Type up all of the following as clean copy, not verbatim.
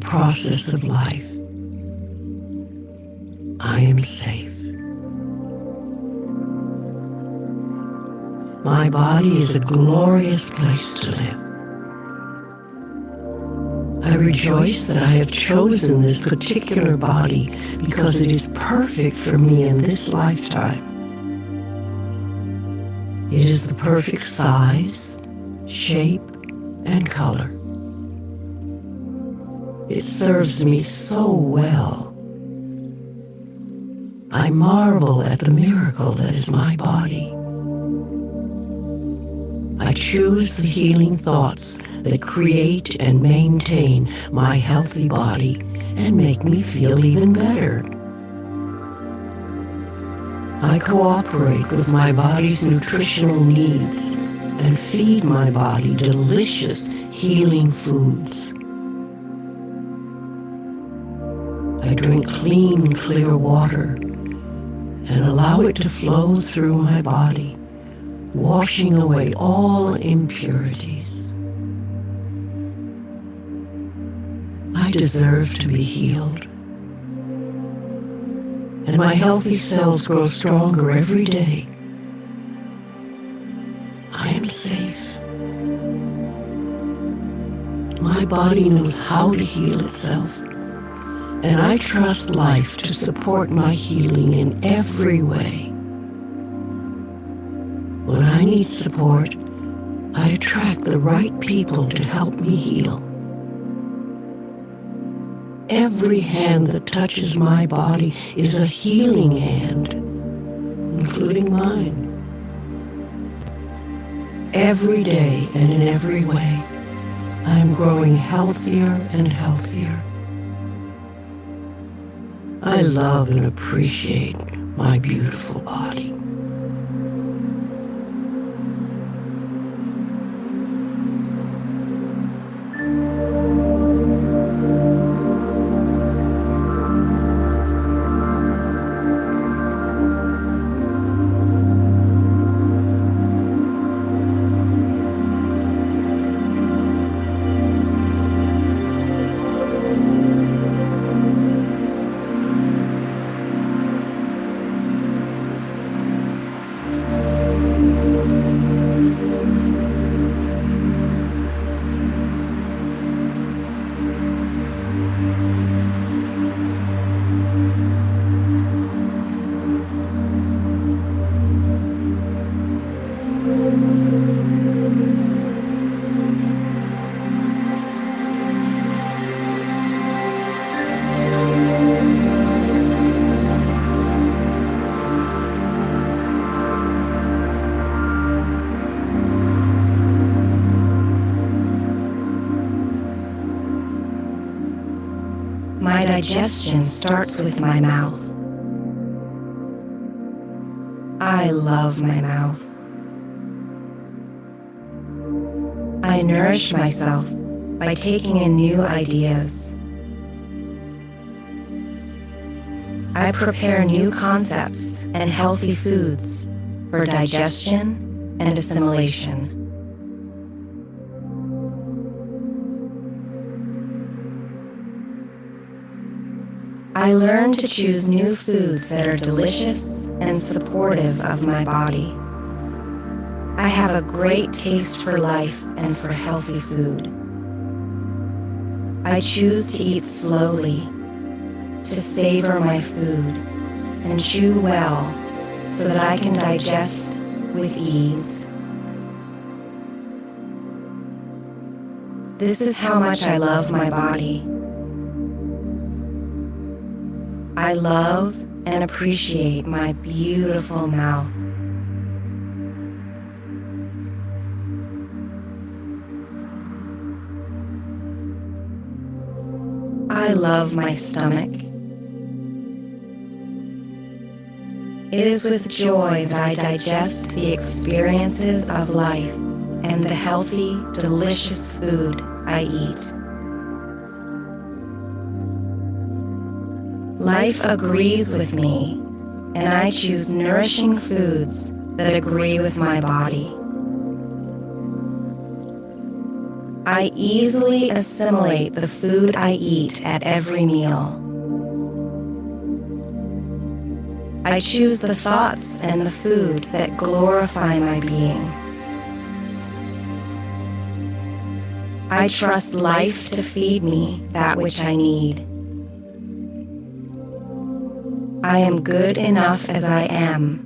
process of life. I am safe. My body is a glorious place to live. I rejoice that I have chosen this particular body because it is perfect for me in this lifetime. It is the perfect size, shape, and color. It serves me so well. I marvel at the miracle that is my body. I choose the healing thoughts that create and maintain my healthy body and make me feel even better. I cooperate with my body's nutritional needs and feed my body delicious healing foods. I drink clean, clear water and allow it to flow through my body, washing away all impurities. I deserve to be healed, and my healthy cells grow stronger every day. I am safe. My body knows how to heal itself, and I trust life to support my healing in every way. When I need support, I attract the right people to help me heal. Every hand that touches my body is a healing hand, including mine. Every day and in every way, I am growing healthier and healthier. I love and appreciate my beautiful body. My digestion starts with my mouth. I love my mouth. I nourish myself by taking in new ideas. I prepare new concepts and healthy foods for digestion and assimilation. I learn to choose new foods that are delicious and supportive of my body. I have a great taste for life and for healthy food. I choose to eat slowly, to savor my food, and chew well so that I can digest with ease. This is how much I love my body. I love and appreciate my beautiful mouth. I love my stomach. It is with joy that I digest the experiences of life and the healthy, delicious food I eat. Life agrees with me, and I choose nourishing foods that agree with my body. I easily assimilate the food I eat at every meal. I choose the thoughts and the food that glorify my being. I trust life to feed me that which I need. I am good enough as I am,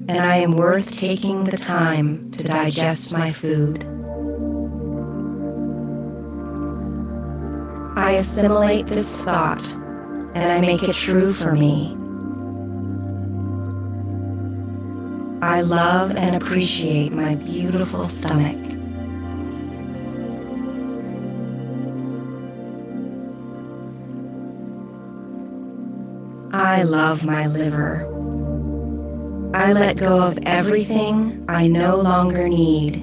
and I am worth taking the time to digest my food. I assimilate this thought, and I make it true for me. I love and appreciate my beautiful stomach. I love my liver. I let go of everything I no longer need,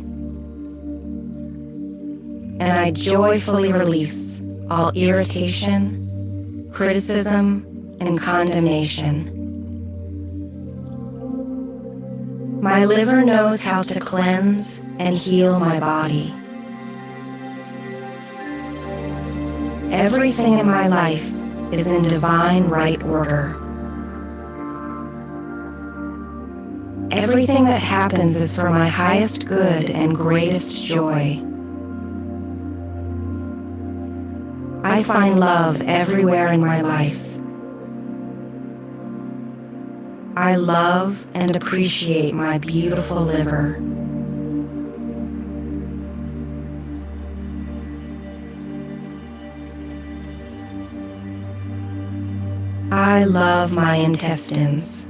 and I joyfully release all irritation, criticism, and condemnation. My liver knows how to cleanse and heal my body. Everything in my life is in divine right order. Everything that happens is for my highest good and greatest joy. I find love everywhere in my life. I love and appreciate my beautiful liver. I love my intestines.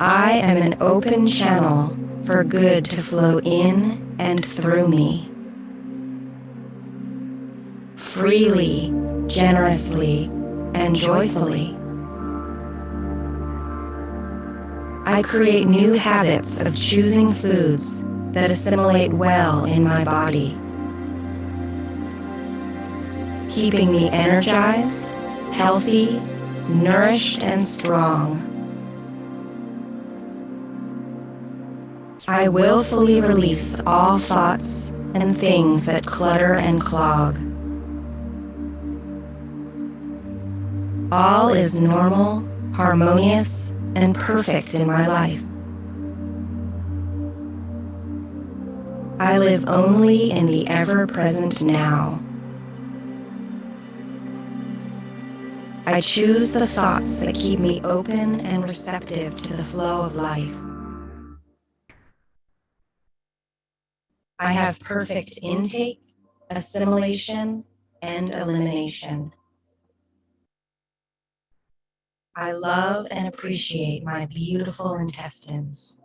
I am an open channel for good to flow in and through me. Freely, generously, and joyfully. I create new habits of choosing foods that assimilate well in my body, keeping me energized, healthy, nourished, and strong. I willfully release all thoughts and things that clutter and clog. All is normal, harmonious, and perfect in my life. I live only in the ever-present now. I choose the thoughts that keep me open and receptive to the flow of life. I have perfect intake, assimilation, and elimination. I love and appreciate my beautiful intestines.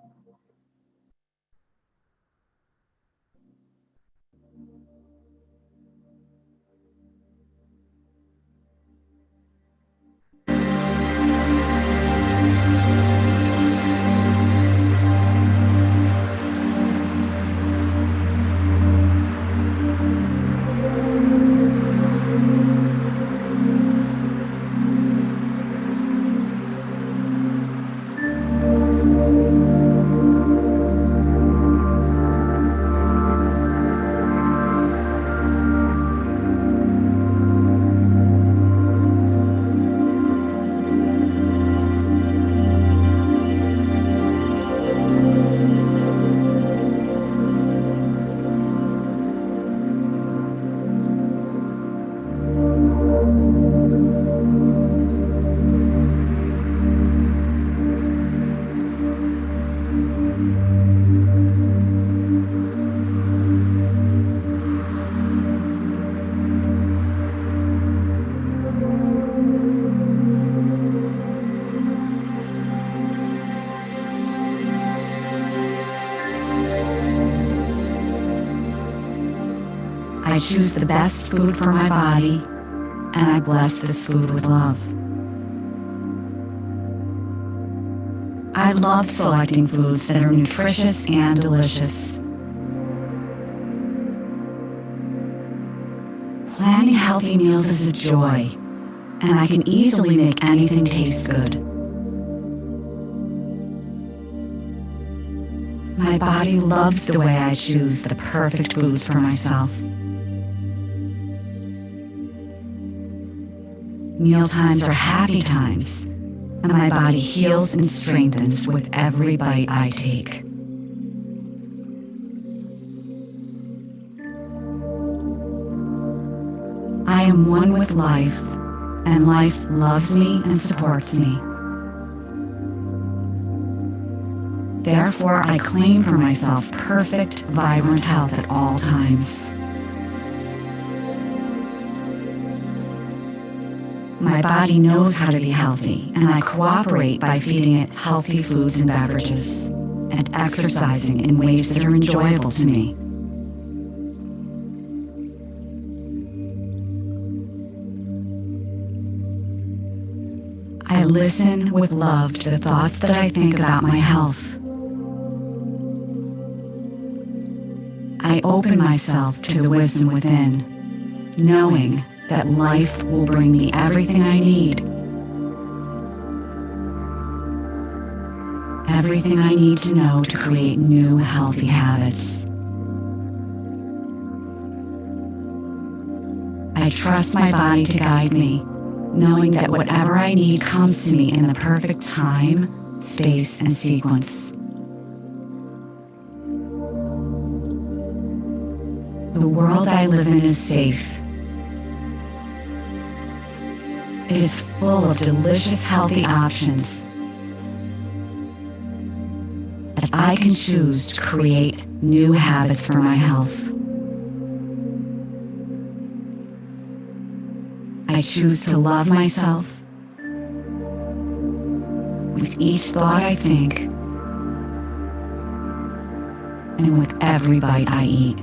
I choose the best food for my body, and I bless this food with love. I love selecting foods that are nutritious and delicious. Planning healthy meals is a joy, and I can easily make anything taste good. My body loves the way I choose the perfect foods for myself. Mealtimes are happy times, and my body heals and strengthens with every bite I take. I am one with life, and life loves me and supports me. Therefore, I claim for myself perfect, vibrant health at all times. My body knows how to be healthy, and I cooperate by feeding it healthy foods and beverages, and exercising in ways that are enjoyable to me. I listen with love to the thoughts that I think about my health. I open myself to the wisdom within, knowing that life will bring me everything I need. Everything I need to know to create new healthy habits. I trust my body to guide me, knowing that whatever I need comes to me in the perfect time, space, and sequence. The world I live in is safe. It is full of delicious, healthy options that I can choose to create new habits for my health. I choose to love myself with each thought I think and with every bite I eat.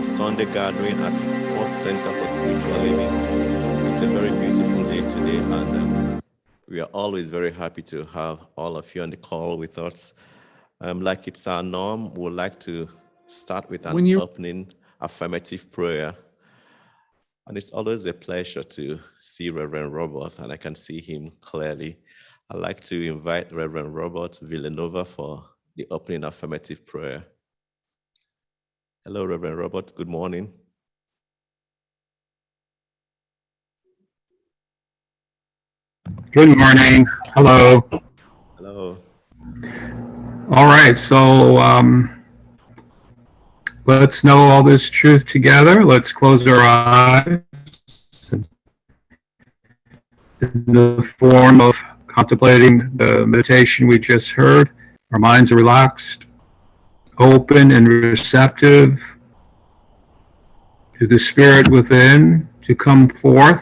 Sunday gathering at First Center for Spiritual Living. It's a very beautiful day today, and we are always very happy to have all of you on the call with us. Like it's our norm, we would like to start with an opening affirmative prayer. And it's always a pleasure to see Reverend Robert, and I can see him clearly. I'd like to invite Reverend Robert Villanova for the opening affirmative prayer. Hello, Reverend Robert. Good morning. Good morning. Hello. Hello. All right. So let's know all this truth together. Let's close our eyes in the form of contemplating the meditation we just heard. Our minds are relaxed, open and receptive to the spirit within to come forth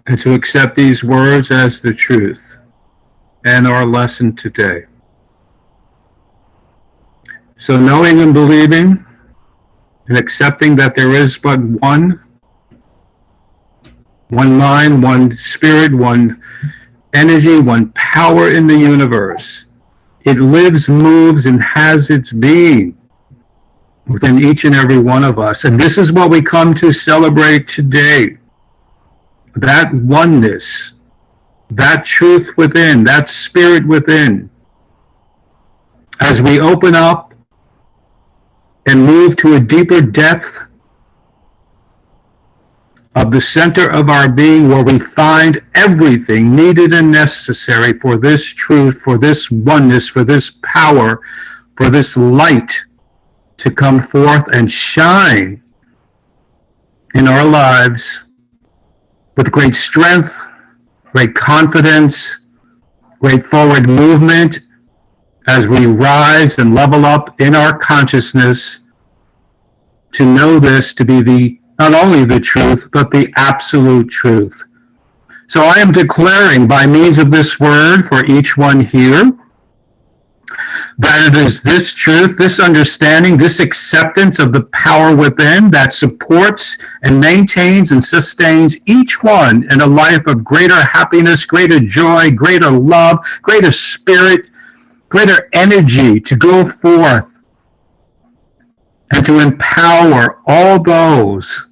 and to accept these words as the truth and our lesson today. So knowing and believing and accepting that there is but one mind, one spirit, one energy, one power in the universe. It lives, moves, and has its being within each and every one of us. And this is what we come to celebrate today. That oneness, that truth within, that spirit within. As we open up and move to a deeper depth of the center of our being, where we find everything needed and necessary for this truth, for this oneness, for this power, for this light to come forth and shine in our lives with great strength, great confidence, great forward movement as we rise and level up in our consciousness to know this to be the not only the truth, but the absolute truth. So I am declaring by means of this word for each one here that it is this truth, this understanding, this acceptance of the power within that supports and maintains and sustains each one in a life of greater happiness, greater joy, greater love, greater spirit, greater energy to go forth and to empower all those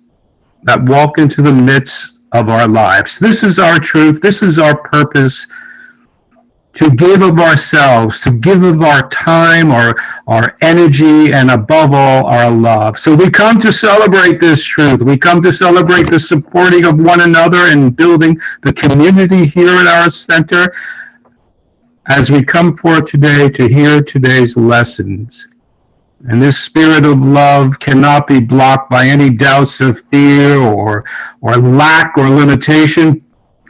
that walk into the midst of our lives. This is our truth. This is our purpose, to give of ourselves, to give of our time, our energy, and above all, our love. So we come to celebrate this truth. We come to celebrate the supporting of one another and building the community here at our center as we come forth today to hear today's lessons. And this spirit of love cannot be blocked by any doubts of fear or lack or limitation,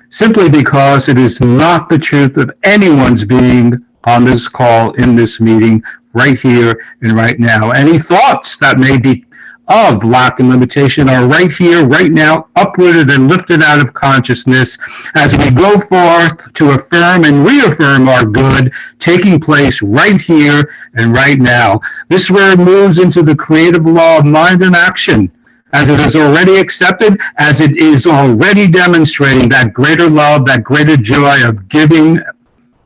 simply because it is not the truth of anyone's being on this call, in this meeting, right here and right now. Any thoughts that may be of lack and limitation are right here, right now, uprooted and lifted out of consciousness as we go forth to affirm and reaffirm our good taking place right here and right now. This word moves into the creative law of mind and action, as it is already accepted, as it is already demonstrating that greater love, that greater joy of giving,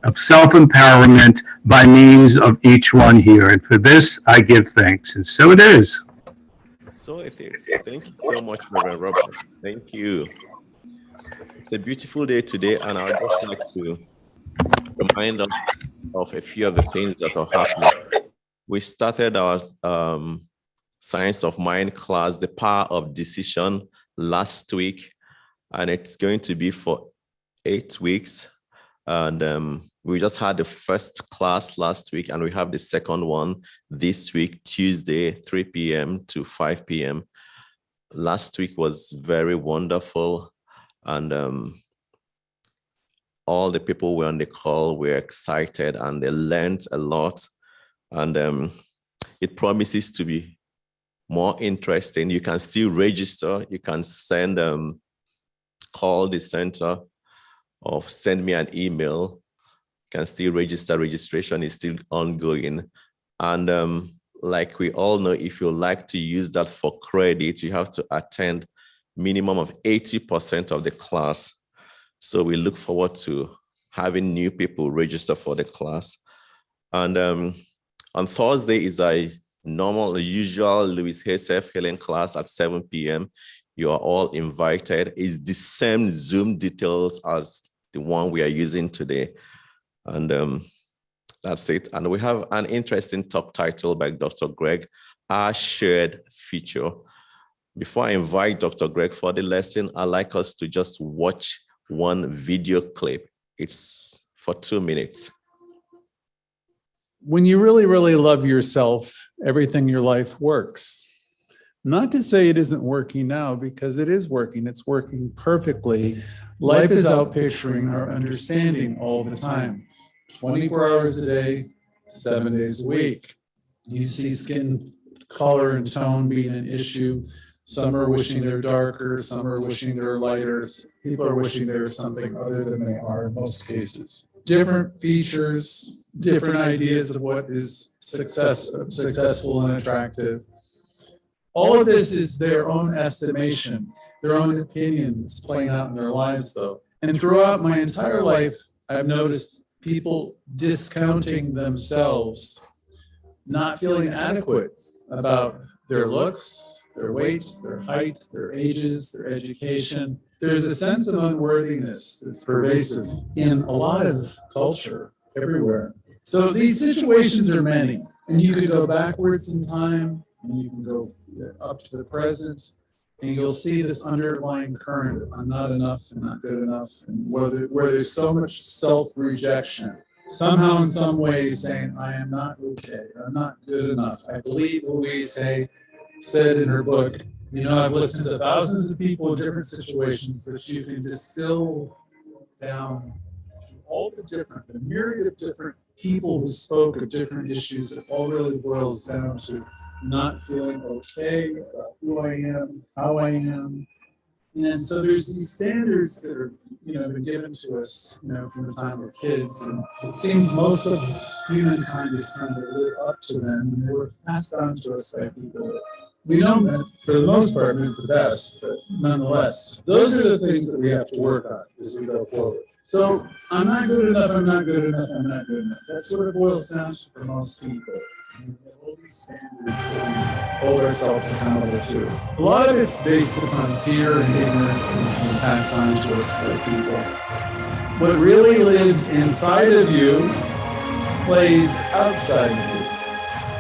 of self-empowerment by means of each one here. And for this, I give thanks. And so it is. So it is. Thank you so much, Reverend Robert. Thank you. It's a beautiful day today, and I'd just like to remind us of a few of the things that are happening. We started our Science of Mind class, The Power of Decision, last week, and it's going to be for 8 weeks. And we just had the first class last week, and we have the second one this week, Tuesday, 3 p.m. to 5 p.m. Last week was very wonderful, and all the people who were on the call were excited, and they learned a lot, and it promises to be more interesting. You can still register. You can send call the center or send me an email. You can still register. Registration is still ongoing. And like we all know, if you like to use that for credit, you have to attend minimum of 80% of the class. So we look forward to having new people register for the class. And on Thursday is a usual Louise healing class at 7 p.m. You are all invited. It's the same Zoom details as the one we are using today. And that's it. And we have an interesting talk title by Dr. Greg, Our Shared Future. Before I invite Dr. Greg for the lesson, I'd like us to just watch one video clip. It's for 2 minutes. When you really, really love yourself, everything in your life works. Not to say it isn't working now, because it is working. It's working perfectly. Life is outpicturing our understanding all the time. 24 hours a day, 7 days a week. You see skin color and tone being an issue. Some are wishing they're darker. Some are wishing they're lighter. People are wishing they're something other than they are in most cases. Different features, different ideas of what is successful and attractive. All of this is their own estimation, their own opinion. It's playing out in their lives, though. And throughout my entire life, I've noticed people discounting themselves, not feeling adequate about their looks, their weight, their height, their ages, their education. There's a sense of unworthiness that's pervasive in a lot of culture everywhere. So these situations are many, and you could go backwards in time, and you can go up to the present, and you'll see this underlying current of I'm not enough and not good enough, and where there's so much self-rejection, somehow in some way saying, I am not okay, I'm not good enough. I believe Louise said in her book, I've listened to thousands of people in different situations, but you can distill down all the myriad of different people who spoke of different issues. It all really boils down to not feeling okay about who I am, how I am. And so there's these standards that are, been given to us, from the time we're kids. And it seems most of humankind is trying to live up to them, and they were passed on to us by people that we know that for the most part meant the best, but nonetheless, those are the things that we have to work on as we go forward. So I'm not good enough, I'm not good enough, I'm not good enough. That's what it boils down to for most people. And we have all these standards that we hold ourselves accountable to. A lot of it's based upon fear and ignorance and passed on to us by people. What really lives inside of you plays outside of you.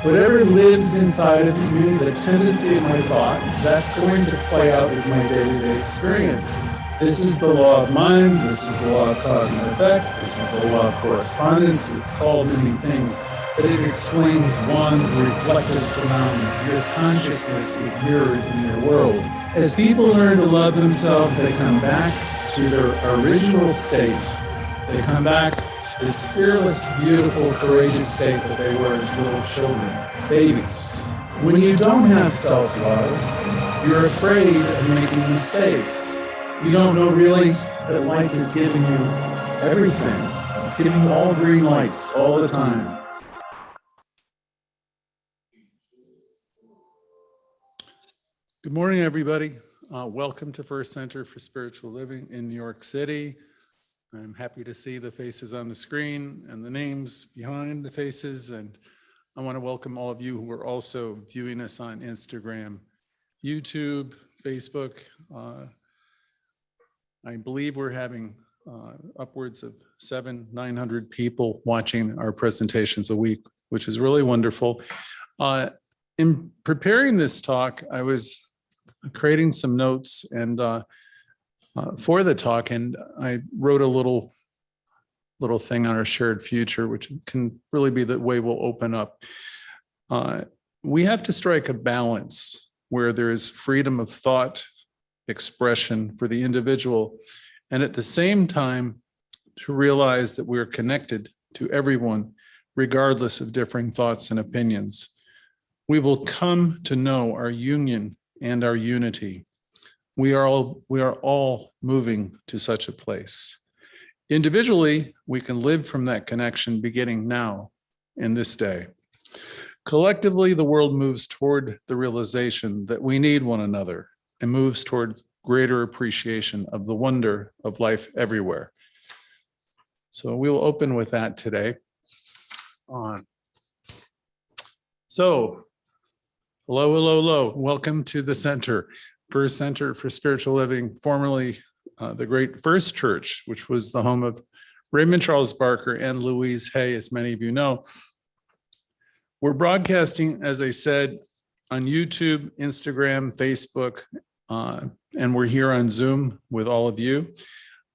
Whatever lives inside of me, the tendency of my thought, that's going to play out as my day-to-day experience. This is the law of mind, this is the law of cause and effect, this is the law of correspondence. It's called many things, but it explains one reflective phenomenon. Your consciousness is mirrored in your world. As people learn to love themselves, they come back to their original state. They come back to this fearless, beautiful, courageous state that they were as little children, babies. When you don't have self-love, you're afraid of making mistakes. You don't know really that life is giving you everything. It's giving you all green lights all the time. Good morning, everybody. Welcome to First Center for Spiritual Living in New York City. I'm happy to see the faces on the screen and the names behind the faces. And I want to welcome all of you who are also viewing us on Instagram, YouTube, Facebook. I believe we're having upwards of 900 people watching our presentations a week, which is really wonderful. In preparing this talk, I was creating some notes and for the talk, and I wrote a little thing on our shared future, which can really be the way we'll open up. We have to strike a balance where there is freedom of thought, expression for the individual, and at the same time to realize that we're connected to everyone, regardless of differing thoughts and opinions. We will come to know our union and our unity. We are all moving to such a place. Individually, we can live from that connection beginning now in this day. Collectively, the world moves toward the realization that we need one another and moves towards greater appreciation of the wonder of life everywhere. So we will open with that today. So, hello. Welcome to the center, First Center for Spiritual Living, formerly the great First Church, which was the home of Raymond Charles Barker and Louise, as many of you know. We're broadcasting, as I said, on YouTube, Instagram, Facebook, and we're here on Zoom with all of you.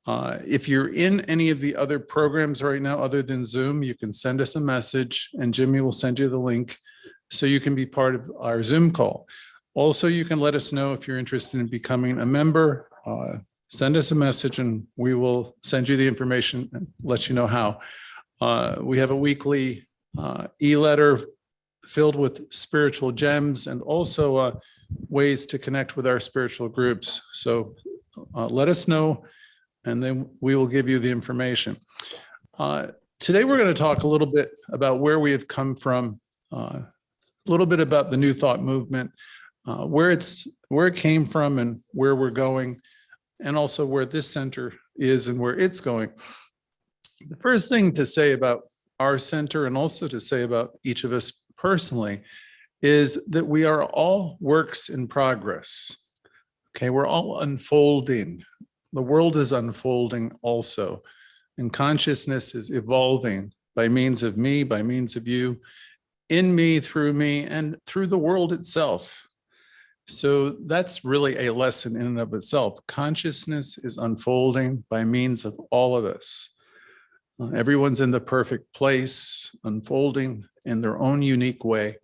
If you're in any of the other programs right now other than Zoom, you can send us a message and Jimmy will send you the link so you can be part of our Zoom call. Also, you can let us know if you're interested in becoming a member. Send us a message and we will send you the information and let you know how. We have a weekly e-letter filled with spiritual gems and also ways to connect with our spiritual groups. So let us know and then we will give you the information. Today we're going to talk a little bit about where we have come from, a little bit about the New Thought movement, where it came from and where we're going, and also where this center is and where it's going. The first thing to say about our center and also to say about each of us personally is that we are all works in progress. Okay, we're all unfolding. The world is unfolding also, and consciousness is evolving by means of me, by means of you, in me, and through the world itself. So that's really a lesson in and of itself. Consciousness is unfolding by means of all of us. Everyone's in the perfect place, unfolding in their own unique way.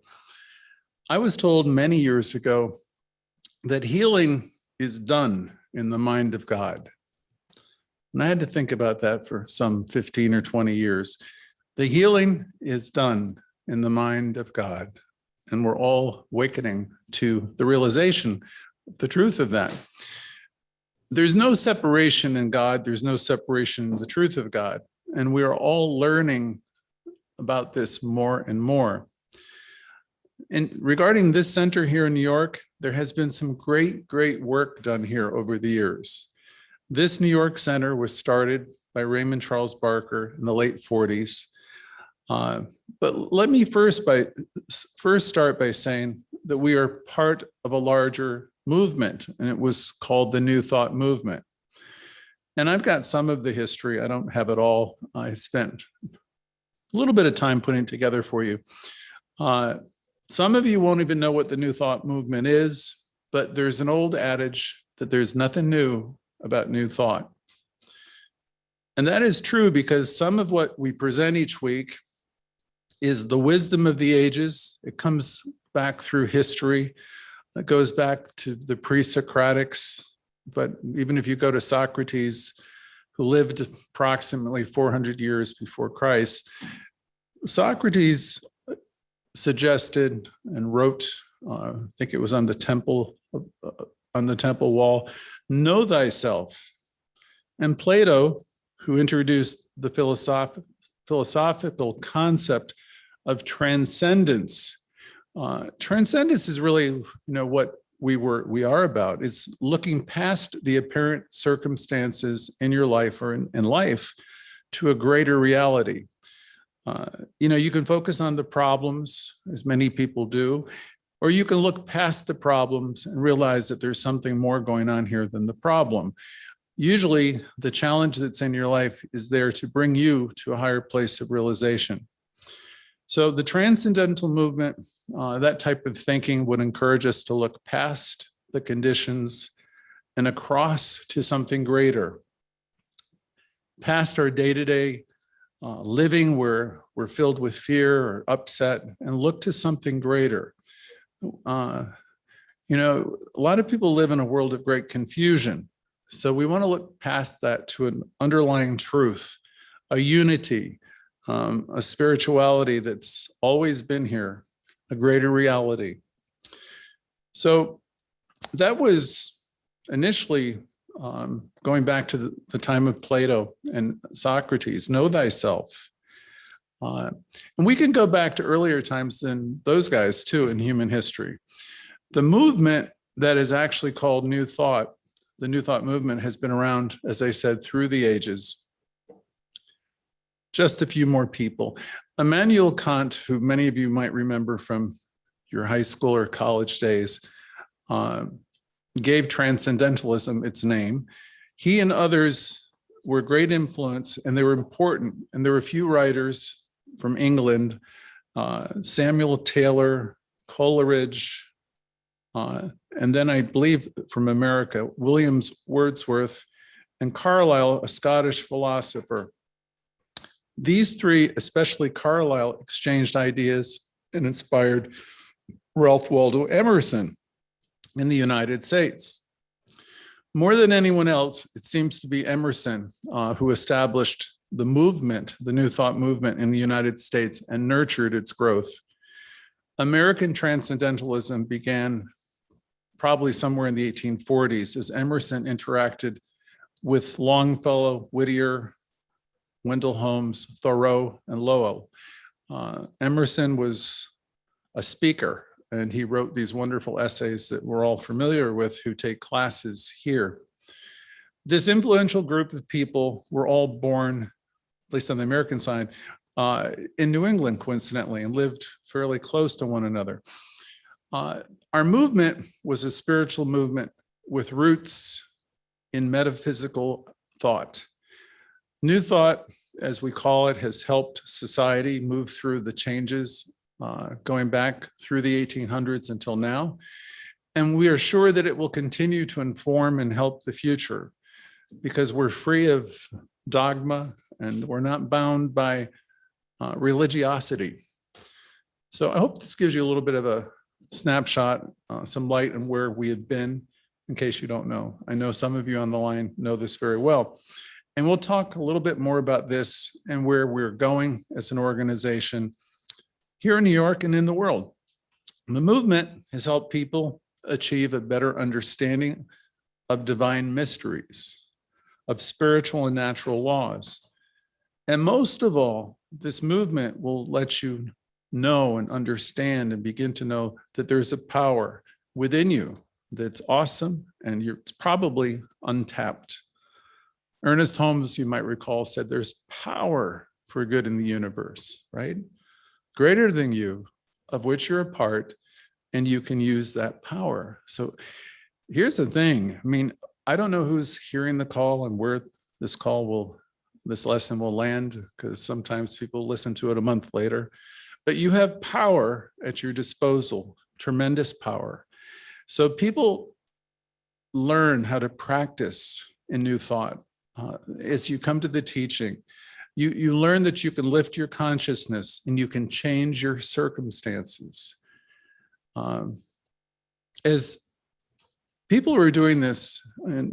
I was told many years ago that healing is done in the mind of God. And I had to think about that for some 15 or 20 years. The healing is done in the mind of God. And we're all awakening to the realization, the truth of that. There's no separation in God. There's no separation in the truth of God. And we are all learning about this more and more. And regarding this center here in New York, there has been some great, great work done here over the years. This New York Center was started by Raymond Charles Barker in the late 40s. But let me first start by saying that we are part of a larger movement, and it was called the New Thought Movement. And I've got some of the history. I don't have it all. I spent a little bit of time putting it together for you. Some of you won't even know what the New Thought Movement is, but there's an old adage that there's nothing new about New Thought. And that is true because some of what we present each week is the wisdom of the ages. It comes back through history. It goes back to the pre-Socratics. But even if you go to Socrates, who lived approximately 400 years before Christ, Socrates suggested and wrote, I think it was on the temple wall, know thyself. And Plato, who introduced the philosophical concept of transcendence. Transcendence is really, what we are about. It's looking past the apparent circumstances in your life or in life to a greater reality. You can focus on the problems, as many people do, or you can look past the problems and realize that there's something more going on here than the problem. Usually, the challenge that's in your life is there to bring you to a higher place of realization. So the transcendental movement, that type of thinking would encourage us to look past the conditions and across to something greater. Past our day-to-day living where we're filled with fear or upset, and look to something greater. A lot of people live in a world of great confusion. So we want to look past that to an underlying truth, a unity, a spirituality that's always been here, a greater reality. So that was initially going back to the time of Plato and Socrates, know thyself. And we can go back to earlier times than those guys too in human history. The movement that is actually called New Thought, the New Thought movement, has been around, as I said, through the ages. Just a few more people. Immanuel Kant, who many of you might remember from your high school or college days, gave transcendentalism its name. He and others were great influence, and they were important. And there were a few writers from England, Samuel Taylor, Coleridge, and then I believe from America, Williams Wordsworth, and Carlyle, a Scottish philosopher. These three, especially Carlyle, exchanged ideas and inspired Ralph Waldo Emerson in the United States. More than anyone else, it seems to be Emerson who established the movement, the New Thought movement in the United States, and nurtured its growth. American transcendentalism began probably somewhere in the 1840s as Emerson interacted with Longfellow, Whittier, Wendell Holmes, Thoreau, and Lowell. Emerson was a speaker, and he wrote these wonderful essays that we're all familiar with who take classes here. This influential group of people were all born, at least on the American side, in New England, coincidentally, and lived fairly close to one another. Our movement was a spiritual movement with roots in metaphysical thought. New Thought, as we call it, has helped society move through the changes going back through the 1800s until now. And we are sure that it will continue to inform and help the future because we're free of dogma and we're not bound by religiosity. So I hope this gives you a little bit of a snapshot, some light on where we have been, in case you don't know. I know some of you on the line know this very well. And we'll talk a little bit more about this and where we're going as an organization here in New York and in the world. The movement has helped people achieve a better understanding of divine mysteries, of spiritual and natural laws. And most of all, this movement will let you know and understand and begin to know that there's a power within you that's awesome, and it's probably untapped. Ernest Holmes, you might recall, said there's power for good in the universe, right? Greater than you, of which you're a part, and you can use that power. So here's the thing. I mean, I don't know who's hearing the call and where this lesson will land, because sometimes people listen to it a month later, but you have power at your disposal, tremendous power. So people learn how to practice in new thought. As you come to the teaching, you learn that you can lift your consciousness and you can change your circumstances. As people were doing this in,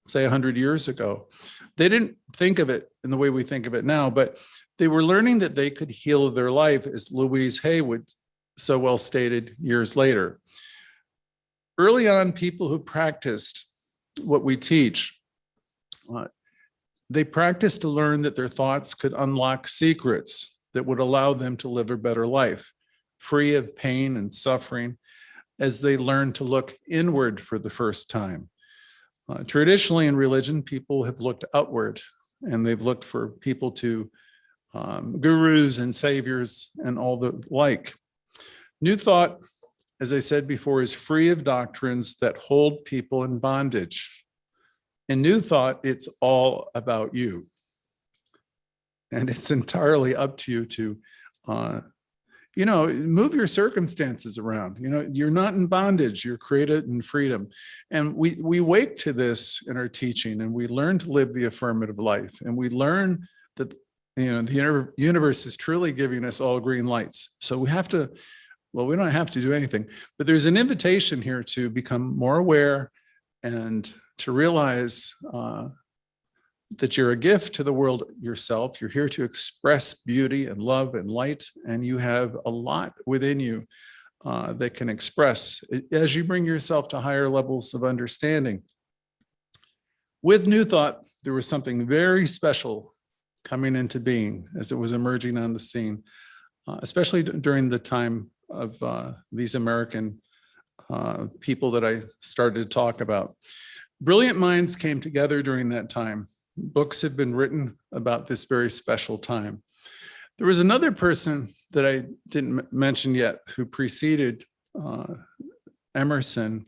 say 100 years ago, they didn't think of it in the way we think of it now, but they were learning that they could heal their life, as Louise Haywood so well stated years later. Early on, people who practiced what we teach, they practiced to learn that their thoughts could unlock secrets that would allow them to live a better life, free of pain and suffering, as they learned to look inward for the first time. Traditionally in religion, people have looked outward, and they've looked for people to gurus and saviors and all the like. New thought, as I said before, is free of doctrines that hold people in bondage. In new thought, it's all about you. And it's entirely up to you to, move your circumstances around. You're not in bondage, you're created in freedom. And we wake to this in our teaching, and we learn to live the affirmative life. And we learn that, the universe is truly giving us all green lights. So we have to, we don't have to do anything, but there's an invitation here to become more aware and to realize that you're a gift to the world yourself. You're here to express beauty and love and light, and you have a lot within you that can express as you bring yourself to higher levels of understanding. With New Thought, there was something very special coming into being as it was emerging on the scene, especially during the time of these American people that I started to talk about. Brilliant minds came together during that time. Books have been written about this very special time. There was another person that I didn't mention yet who preceded Emerson,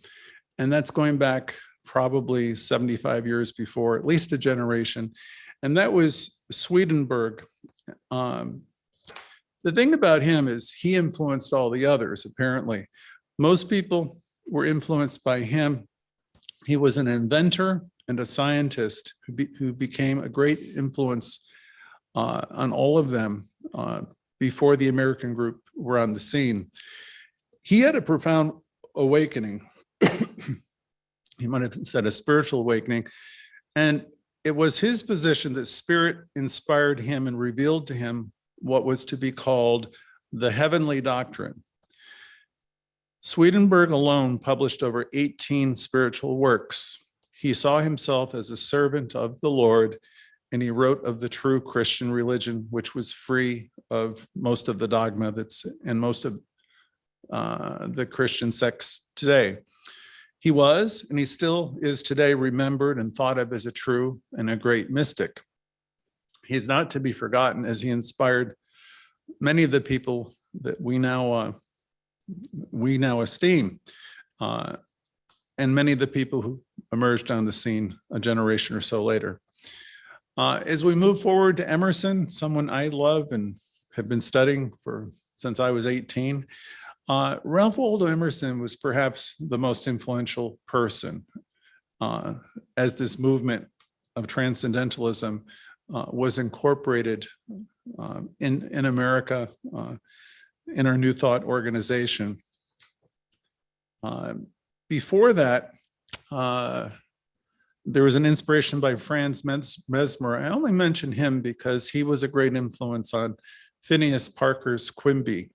and that's going back probably 75 years before, at least a generation, and that was Swedenborg. The thing about him is he influenced all the others, apparently. Most people were influenced by him. He was an inventor and a scientist who became a great influence on all of them before the American group were on the scene. He had a profound awakening. He might have said a spiritual awakening. And it was his position that spirit inspired him and revealed to him what was to be called the heavenly doctrine. Swedenborg alone published over 18 spiritual works. He saw himself as a servant of the Lord, and he wrote of the true Christian religion, which was free of most of the dogma that's in most of the Christian sects today. He was, and he still is today, remembered and thought of as a true and a great mystic. He's not to be forgotten, as he inspired many of the people that we now esteem, and many of the people who emerged on the scene a generation or so later. As we move forward to Emerson, someone I love and have been studying since I was 18, Ralph Waldo Emerson was perhaps the most influential person as this movement of transcendentalism was incorporated in America, in our New Thought organization. Before that, there was an inspiration by Franz Mesmer. I only mention him because he was a great influence on Phineas Parker's Quimby.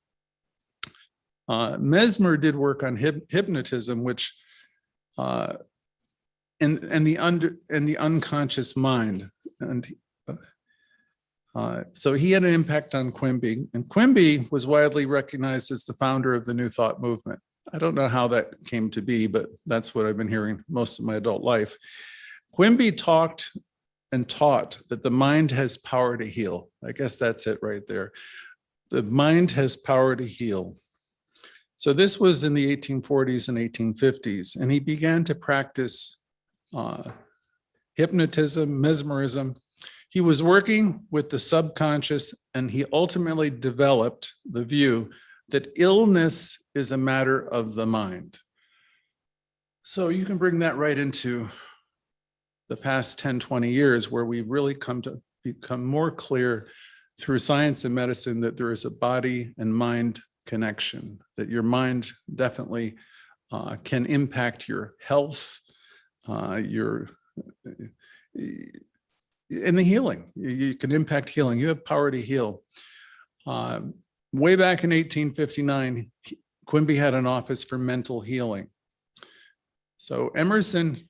Mesmer did work on hypnotism, which and the unconscious mind, and so he had an impact on Quimby, and Quimby was widely recognized as the founder of the New Thought movement. I don't know how that came to be, but that's what I've been hearing most of my adult life. Quimby talked and taught that the mind has power to heal. I guess that's it right there. The mind has power to heal. So this was in the 1840s and 1850s, and he began to practice hypnotism, mesmerism. He was working with the subconscious, and he ultimately developed the view that illness is a matter of the mind. So you can bring that right into the past 10, 20 years, where we've really come to become more clear through science and medicine that there is a body and mind connection, that your mind definitely can impact your health, in the healing. You can impact healing. You have power to heal. Way back in 1859, Quimby had an office for mental healing. So Emerson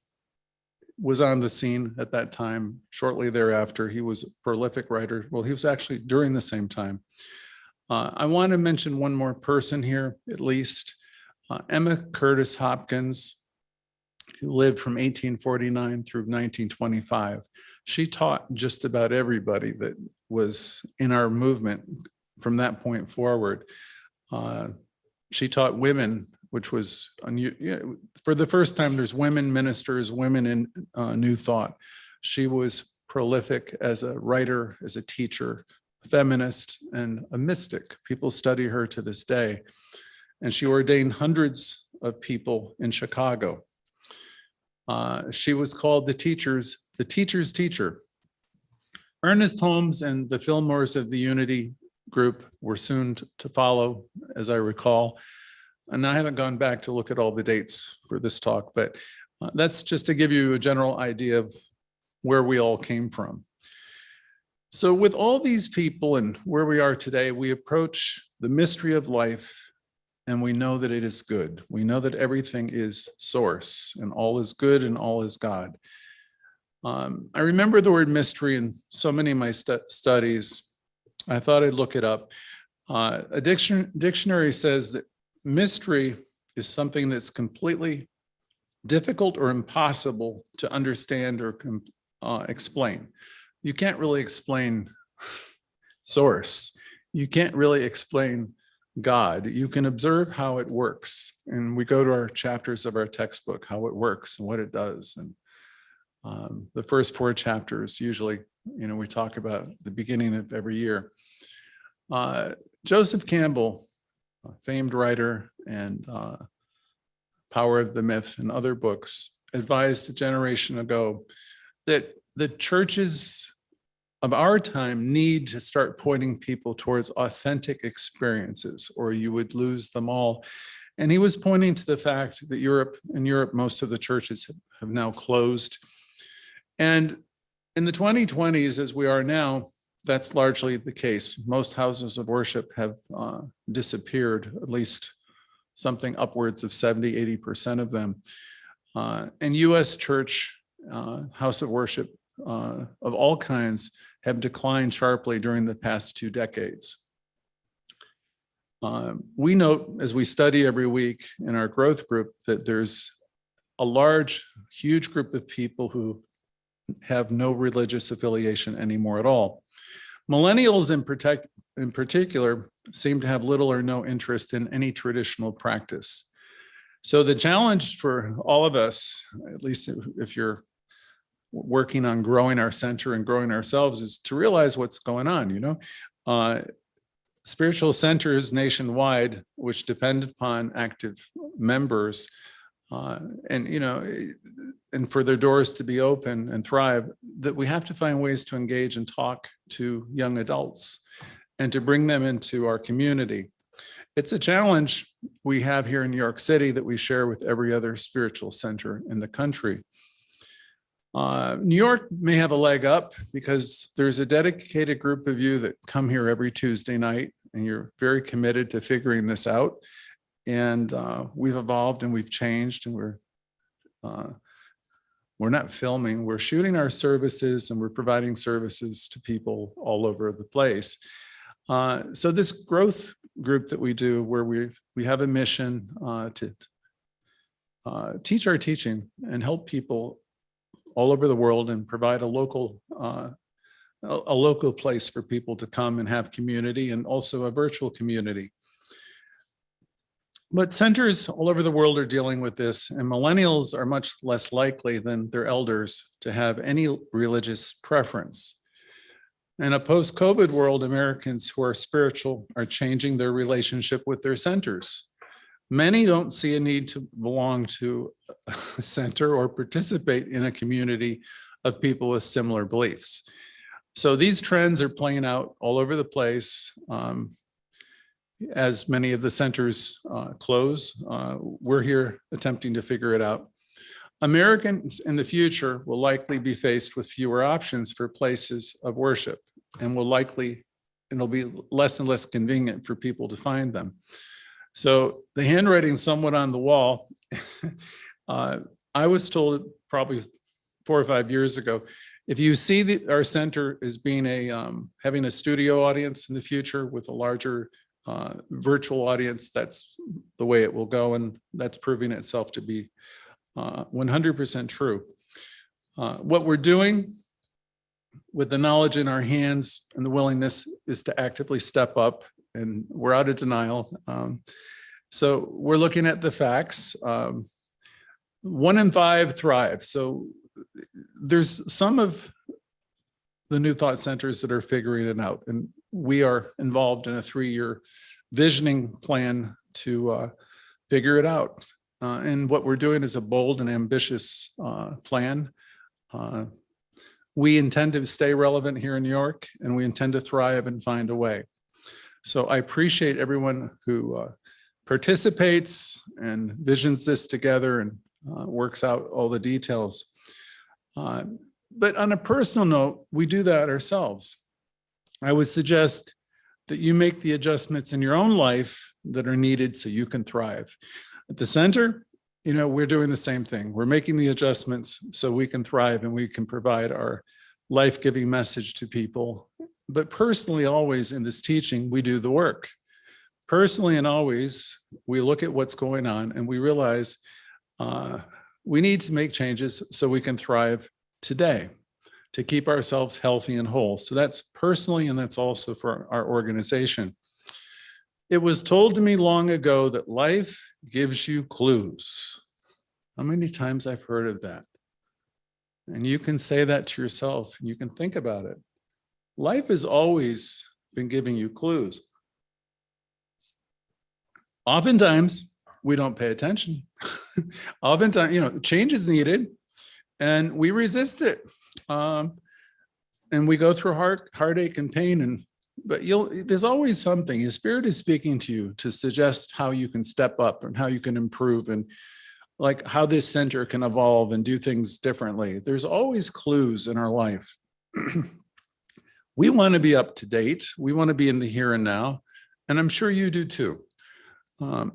was on the scene at that time. Shortly thereafter, he was a prolific writer. Well, he was actually during the same time. I want to mention one more person here, at least. Emma Curtis Hopkins, who lived from 1849 through 1925. She taught just about everybody that was in our movement from that point forward. She taught women, which was, for the first time, there's women ministers, women in New Thought. She was prolific as a writer, as a teacher, feminist, and a mystic. People study her to this day. And she ordained hundreds of people in Chicago. She was called the teacher's teacher. Ernest Holmes and the Fillmores of the Unity group were soon to follow, as I recall. And I haven't gone back to look at all the dates for this talk, but that's just to give you a general idea of where we all came from. So with all these people and where we are today, we approach the mystery of life, and we know that it is good. We know that everything is source, and all is good and all is God. I remember the word mystery in so many of my studies. I thought I'd look it up. A dictionary says that mystery is something that's completely difficult or impossible to understand or explain. You can't really explain source. You can't really explain God. You can observe how it works. And we go to our chapters of our textbook, how it works and what it does. And the first 4 chapters, usually, we talk about the beginning of every year. Joseph Campbell, a famed writer and Power of the Myth and other books, advised a generation ago that the churches of our time need to start pointing people towards authentic experiences, or you would lose them all. And he was pointing to the fact that in Europe, most of the churches have now closed. And in the 2020s, as we are now, that's largely the case. Most houses of worship have disappeared, at least something upwards of 70, 80% of them. And US church house of worship of all kinds have declined sharply during the past 2 decades. We note, as we study every week in our growth group, that there's a huge group of people who have no religious affiliation anymore at all. Millennials in particular seem to have little or no interest in any traditional practice. So the challenge for all of us, at least if you're working on growing our center and growing ourselves, is to realize what's going on. Spiritual centers nationwide, which depend upon active members, and for their doors to be open and thrive, that we have to find ways to engage and talk to young adults and to bring them into our community. It's a challenge we have here in New York City that we share with every other spiritual center in the country. New York may have a leg up because there's a dedicated group of you that come here every Tuesday night, and you're very committed to figuring this out. And we've evolved and we've changed, and we're not filming, we're shooting our services, and we're providing services to people all over the place. So this growth group that we do, where we have a mission to teach our teaching and help people all over the world, and provide a local place for people to come and have community, and also a virtual community. But centers all over the world are dealing with this, and millennials are much less likely than their elders to have any religious preference. In a post-COVID world, Americans who are spiritual are changing their relationship with their centers. Many don't see a need to belong to a center or participate in a community of people with similar beliefs. So these trends are playing out all over the place. As many of the centers close, we're here attempting to figure it out. Americans in the future will likely be faced with fewer options for places of worship, and it'll be less and less convenient for people to find them. So the handwriting's somewhat on the wall. I was told probably 4 or 5 years ago, if you see our center as being having a studio audience in the future with a larger virtual audience, that's the way it will go, and that's proving itself to be 100% true. What we're doing with the knowledge in our hands and the willingness is to actively step up, and we're out of denial. So we're looking at the facts. 1 in 5 thrive. So there's some of the New Thought centers that are figuring it out, and we are involved in a 3-year visioning plan to figure it out. And what we're doing is a bold and ambitious plan. We intend to stay relevant here in New York, and we intend to thrive and find a way. So I appreciate everyone who participates and visions this together and works out all the details. But on a personal note, we do that ourselves. I would suggest that you make the adjustments in your own life that are needed so you can thrive. At the center, we're doing the same thing. We're making the adjustments so we can thrive and we can provide our life-giving message to people. But personally, always in this teaching, we do the work. Personally and always, we look at what's going on and we realize we need to make changes so we can thrive today, to keep ourselves healthy and whole. So that's personally, and that's also for our organization. It was told to me long ago that life gives you clues. How many times I've heard of that? And you can say that to yourself, and you can think about it. Life has always been giving you clues. Oftentimes, we don't pay attention. Oftentimes, change is needed, and we resist it. And we go through heartache and pain, but there's always something. Your spirit is speaking to you to suggest how you can step up and how you can improve, and like how this center can evolve and do things differently. There's always clues in our life. We want to be up to date. We want to be in the here and now, and I'm sure you do too.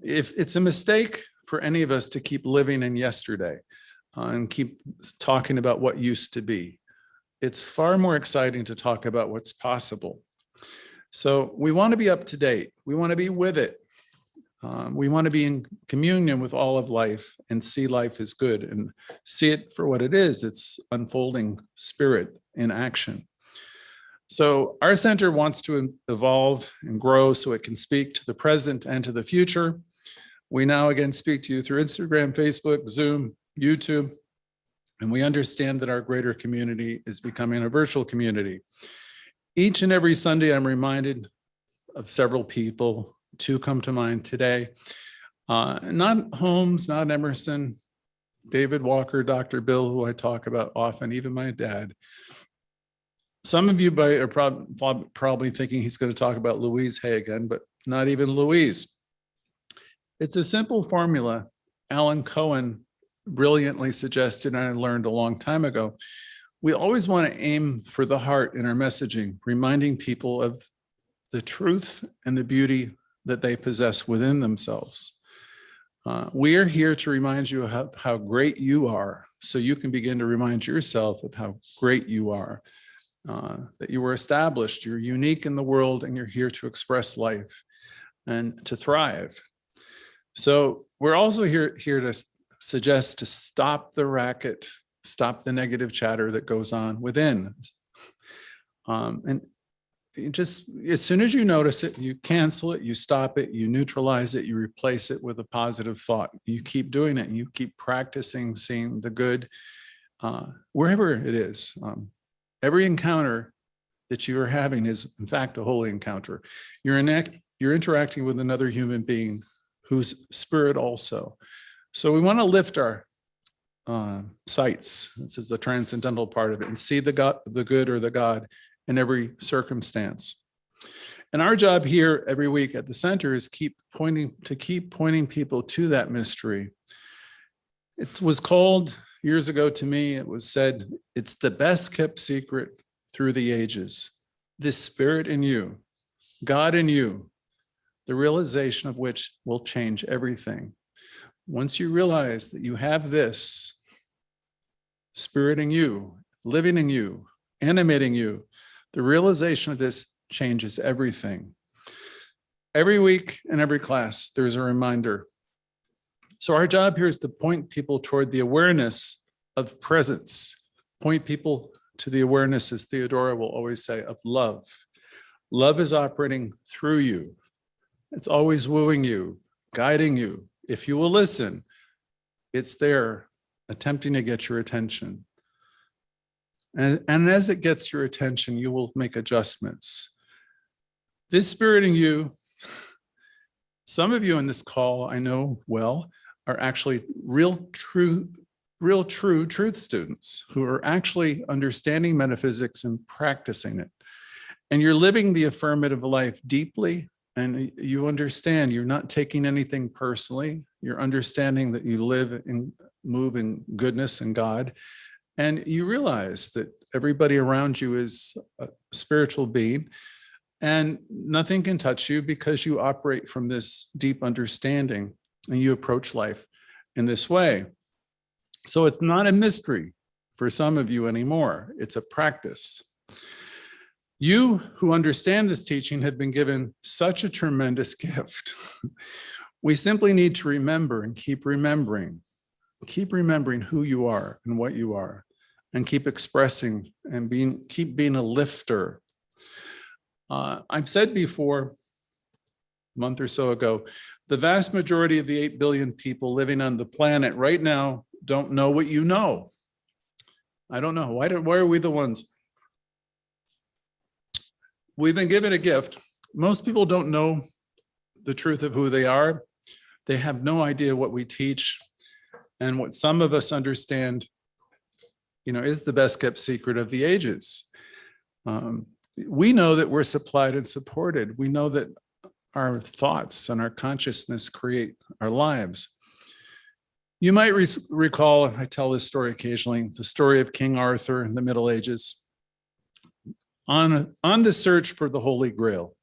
If it's a mistake for any of us to keep living in yesterday and keep talking about what used to be, it's far more exciting to talk about what's possible. So we want to be up to date. We want to be with it. We want to be in communion with all of life and see life as good and see it for what it is. It's unfolding spirit in action. So our center wants to evolve and grow so it can speak to the present and to the future. We now again speak to you through Instagram, Facebook, Zoom, YouTube, and we understand that our greater community is becoming a virtual community. Each and every Sunday, I'm reminded of several people. 2 come to mind today. Not Holmes, not Emerson, David Walker, Dr. Bill, who I talk about often, even my dad. Some of you are probably thinking he's going to talk about Louise Hay again, but not even Louise. It's a simple formula Alan Cohen brilliantly suggested, and I learned a long time ago. We always want to aim for the heart in our messaging, reminding people of the truth and the beauty that they possess within themselves. We are here to remind you of how great you are, so you can begin to remind yourself of how great you are, that you were established, you're unique in the world, and you're here to express life and to thrive. So we're also here to suggest to stop the racket, stop the negative chatter that goes on within. And just as soon as you notice it, you cancel it, you stop it, you neutralize it, you replace it with a positive thought. You keep doing it, and you keep practicing seeing the good wherever it is. Every encounter that you are having is, in fact, a holy encounter. You're interacting with another human being whose spirit also. So we want to lift our sights. This is the transcendental part of it, and see the good or the God in every circumstance. And our job here every week at the center is keep pointing people to that mystery. It was called years ago to me, it was said, it's the best kept secret through the ages. This spirit in you, God in you, the realization of which will change everything. Once you realize that you have this spirit in you, living in you, animating you, the realization of this changes everything. Every week in every class, there's a reminder. So our job here is to point people toward the awareness of presence, point people to the awareness, as Theodora will always say, of love. Love is operating through you. It's always wooing you, guiding you. If you will listen, it's there attempting to get your attention. And as it gets your attention, you will make adjustments. This spirit in you, some of you in this call, I know well, are actually real true truth students who are actually understanding metaphysics and practicing it. And you're living the affirmative life deeply, and you understand you're not taking anything personally. You're understanding that you live and move in goodness and God. And you realize that everybody around you is a spiritual being, and nothing can touch you because you operate from this deep understanding and you approach life in this way. So it's not a mystery for some of you anymore. It's a practice. You who understand this teaching have been given such a tremendous gift. We simply need to remember and keep remembering who you are and what you are, and keep expressing and keep being a lifter. I've said before, a month or so ago, the vast majority of the 8 billion people living on the planet right now don't know what you know. I don't know. Why are we the ones? We've been given a gift. Most people don't know the truth of who they are. They have no idea what we teach. And what some of us understand, is the best kept secret of the ages. We know that we're supplied and supported. We know that our thoughts and our consciousness create our lives. You might recall, I tell this story occasionally, the story of King Arthur in the Middle Ages on the search for the Holy Grail.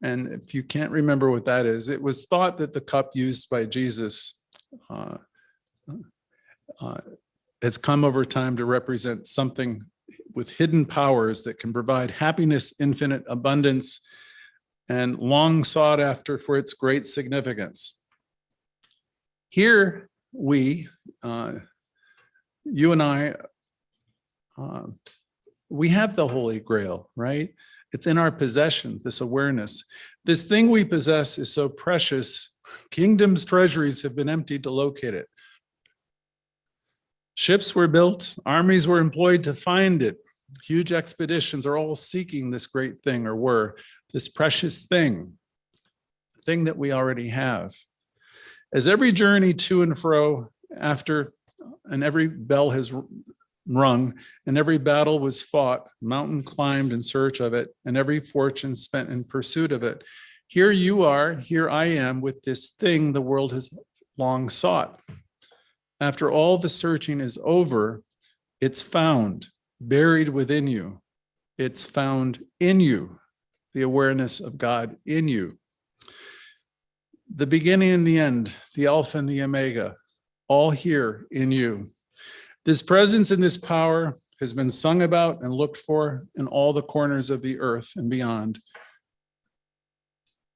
And if you can't remember what that is, it was thought that the cup used by Jesus has come over time to represent something with hidden powers that can provide happiness, infinite abundance, and long sought after for its great significance. Here you and I, we have the Holy Grail, right? It's in our possession, this awareness. This thing we possess is so precious, kingdom's treasuries have been emptied to locate it. Ships were built, armies were employed to find it. Huge expeditions are all seeking this great thing, or were, this precious thing, the thing that we already have. As every journey to and fro and every bell has rung, and every battle was fought, mountain climbed in search of it, and every fortune spent in pursuit of it, here you are, here I am with this thing the world has long sought. After all the searching is over, it's found, buried within you. It's found in you, the awareness of God in you. the beginning and the end, the Alpha and the Omega, all here in you. This presence and this power has been sung about and looked for in all the corners of the earth and beyond.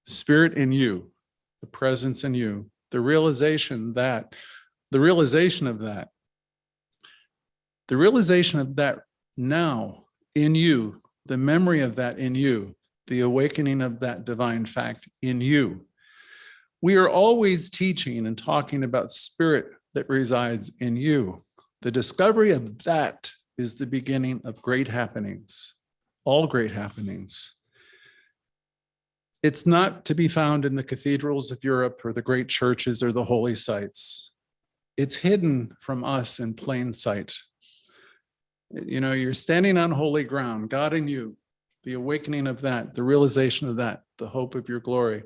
Spirit in you, the presence in you, the realization of that now in you, the memory of that in you, the awakening of that divine fact in you. We are always teaching and talking about spirit that resides in you. The discovery of that is the beginning of great happenings, all great happenings. It's not to be found in the cathedrals of Europe or the great churches or the holy sites. It's hidden from us in plain sight. You know, you're standing on holy ground, God in you, the awakening of that, the realization of that, the hope of your glory.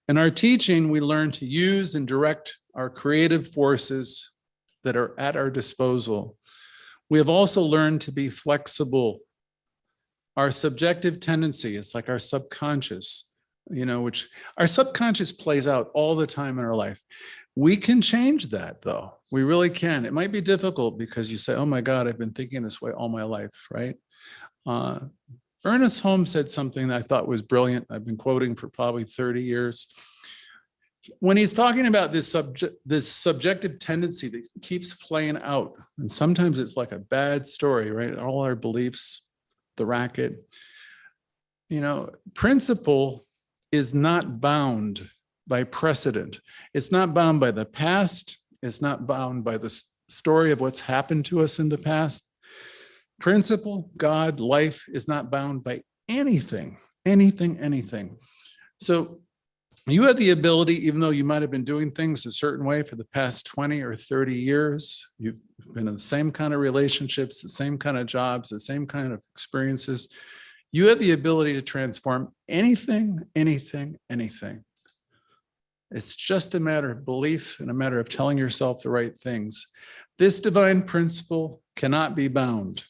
In our teaching, we learn to use and direct our creative forces that are at our disposal. We have also learned to be flexible. Our subjective tendency, it's like our subconscious, you know, which our subconscious plays out all the time in our life. We can change that though. We really can. It might be difficult because you say, oh my God, I've been thinking this way all my life, right? Ernest Holmes said something that I thought was brilliant. I've been quoting for probably 30 years. When he's talking about this subjective tendency that keeps playing out, and sometimes it's like a bad story, right? All our beliefs, the racket, you know, principle is not bound by precedent. It's not bound by the past. It's not bound by the story of what's happened to us in the past. Principle, God, life is not bound by anything. So you have the ability, even though you might have been doing things a certain way for the past 20 or 30 years, you've been in the same kind of relationships, the same kind of jobs, the same kind of experiences. You have the ability to transform anything. It's just a matter of belief and a matter of telling yourself the right things. This divine principle cannot be bound.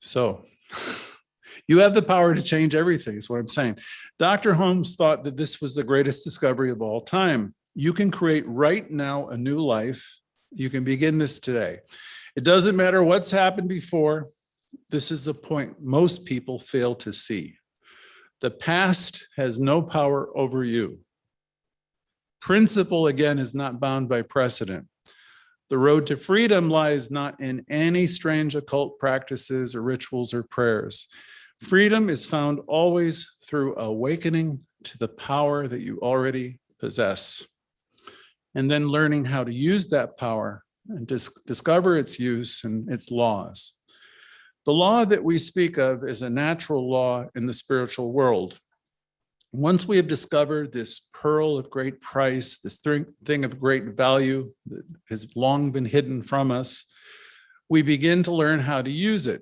So you have the power to change everything, is what I'm saying. Dr. Holmes thought that this was the greatest discovery of all time. You can create right now a new life. You can begin this today. It doesn't matter what's happened before. This is the point most people fail to see. The past has no power over you. Principle, again, is not bound by precedent. The road to freedom lies not in any strange occult practices or rituals or prayers. Freedom is found always through awakening to the power that you already possess, and then learning how to use that power and discover its use and its laws. The law that we speak of is a natural law in the spiritual world. Once we have discovered this pearl of great price, this thing of great value that has long been hidden from us, we begin to learn how to use it.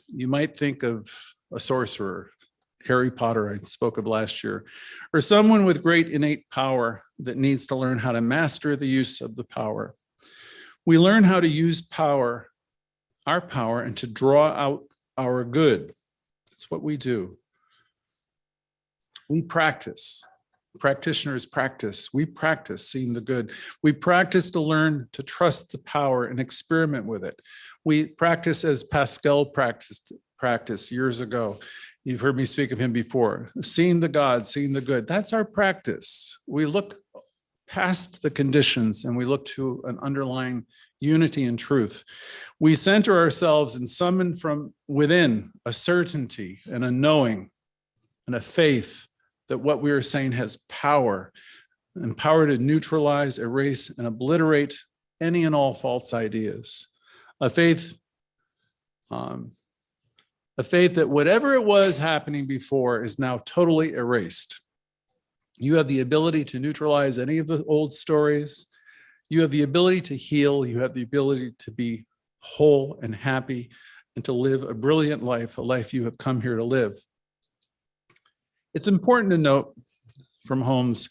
You might think of a sorcerer, Harry Potter, I spoke of last year, or someone with great innate power that needs to learn how to master the use of the power. We learn how to use power, our power, and to draw out our good. That's what we do. We practice. Practitioners practice. We practice seeing the good. We practice to learn to trust the power and experiment with it. We practice as Pascal practiced years ago. You've heard me speak of him before. Seeing the God, seeing the good. That's our practice. We look past the conditions and we look to an underlying unity and truth. We center ourselves and summon from within a certainty and a knowing and a faith that what we are saying has power, and power to neutralize, erase, and obliterate any and all false ideas. A faith that whatever it was happening before is now totally erased. You have the ability to neutralize any of the old stories. You have the ability to heal. You have the ability to be whole and happy and to live a brilliant life, a life you have come here to live. It's important to note from Holmes,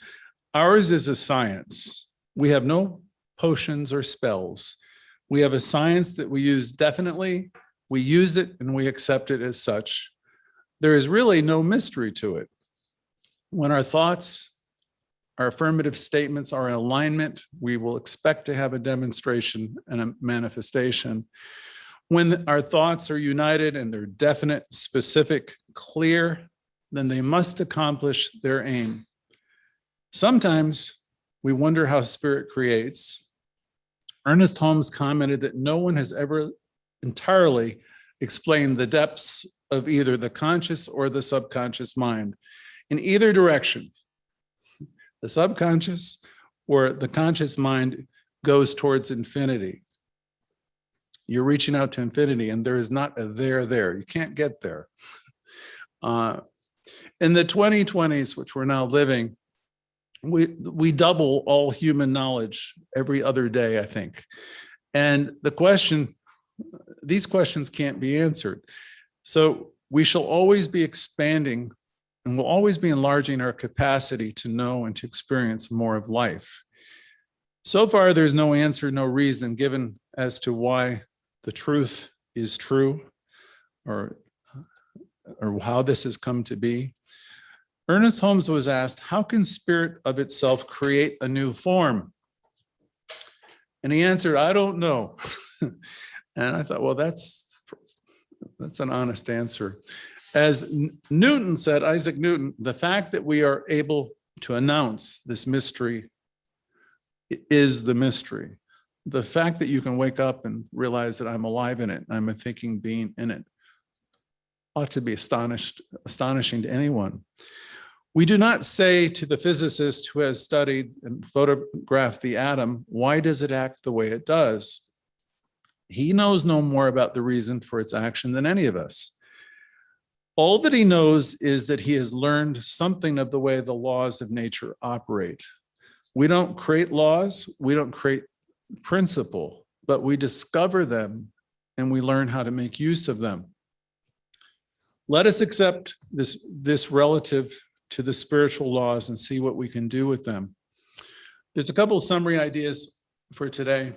ours is a science. We have no potions or spells. We have a science that we use definitely. We use it and we accept it as such. There is really no mystery to it. When our thoughts, our affirmative statements are in alignment, we will expect to have a demonstration and a manifestation. When our thoughts are united and they're definite, specific, clear, then they must accomplish their aim. Sometimes we wonder how spirit creates. Ernest Holmes commented that no one has ever entirely explained the depths of either the conscious or the subconscious mind. In either direction, the subconscious or the conscious mind goes towards infinity. You're reaching out to infinity, and there is not a there. You can't get there. In the 2020s, which we're now living, we double all human knowledge every other day, I think. And these questions can't be answered. So we shall always be expanding, and we'll always be enlarging our capacity to know and to experience more of life. So far, there's no answer, no reason given as to why the truth is true, or how this has come to be. Ernest Holmes was asked, how can spirit of itself create a new form? And he answered, I don't know. And I thought, well, that's an honest answer. As Newton said, Isaac Newton, the fact that we are able to announce this mystery is the mystery. The fact that you can wake up and realize that I'm alive in it, I'm a thinking being in it, ought to be astonishing to anyone. We do not say to the physicist who has studied and photographed the atom, why does it act the way it does? He knows no more about the reason for its action than any of us. All that he knows is that he has learned something of the way the laws of nature operate. We don't create laws, we don't create principle, but we discover them and we learn how to make use of them. Let us accept this relative to the spiritual laws and see what we can do with them. There's a couple of summary ideas for today.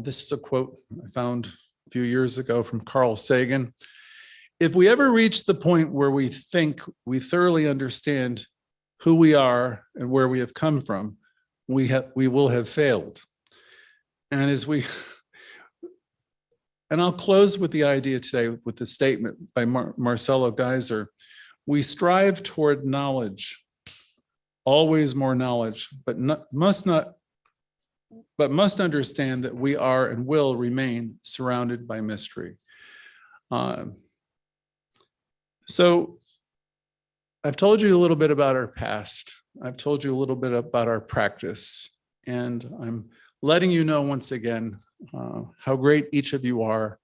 This is a quote I found a few years ago from Carl Sagan. If we ever reach the point where we think we thoroughly understand who we are and where we have come from, we will have failed. And I'll close with the idea today with the statement by Marcelo Geiser. We strive toward knowledge, always more knowledge, but must understand that we are and will remain surrounded by mystery. So I've told you a little bit about our past. I've told you a little bit about our practice, and I'm letting you know once again how great each of you are.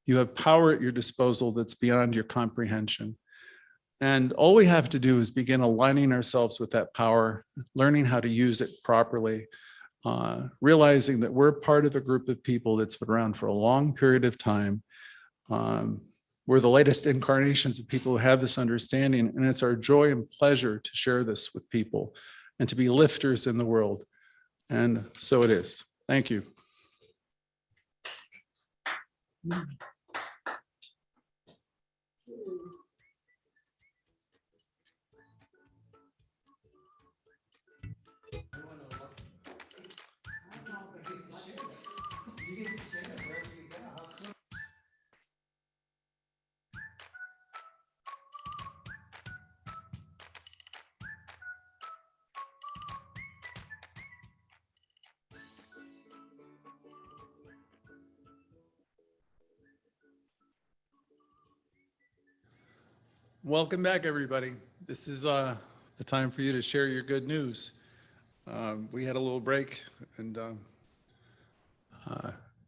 You have power at your disposal that's beyond your comprehension. And all we have to do is begin aligning ourselves with that power, learning how to use it properly, realizing that we're part of a group of people that's been around for a long period of time. We're the latest incarnations of people who have this understanding, and it's our joy and pleasure to share this with people and to be lifters in the world. And so it is. Thank you. Welcome back, everybody. This is the time for you to share your good news. We had a little break, and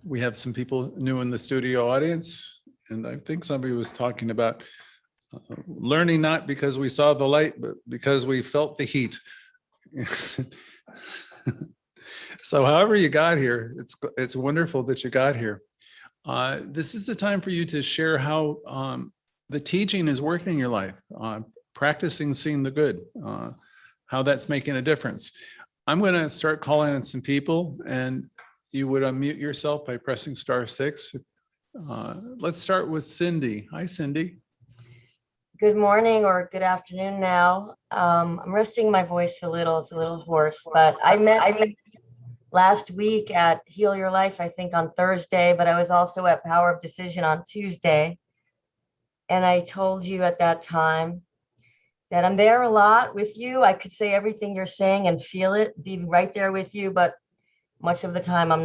we have some people new in the studio audience, and I think somebody was talking about learning not because we saw the light, but because we felt the heat. So however you got here, it's wonderful that you got here. This is the time for you to share how the teaching is working in your life, practicing seeing the good, how that's making a difference. I'm going to start calling in some people, and you would unmute yourself by pressing *6. Let's start with Cindy. Hi, Cindy. Good morning or good afternoon now. I'm resting my voice a little. It's a little hoarse, but I met last week at Heal Your Life, I think on Thursday, but I was also at Power of Decision on Tuesday. And I told you at that time that I'm there a lot with you. I could say everything you're saying and feel it, be right there with you, but much of the time I'm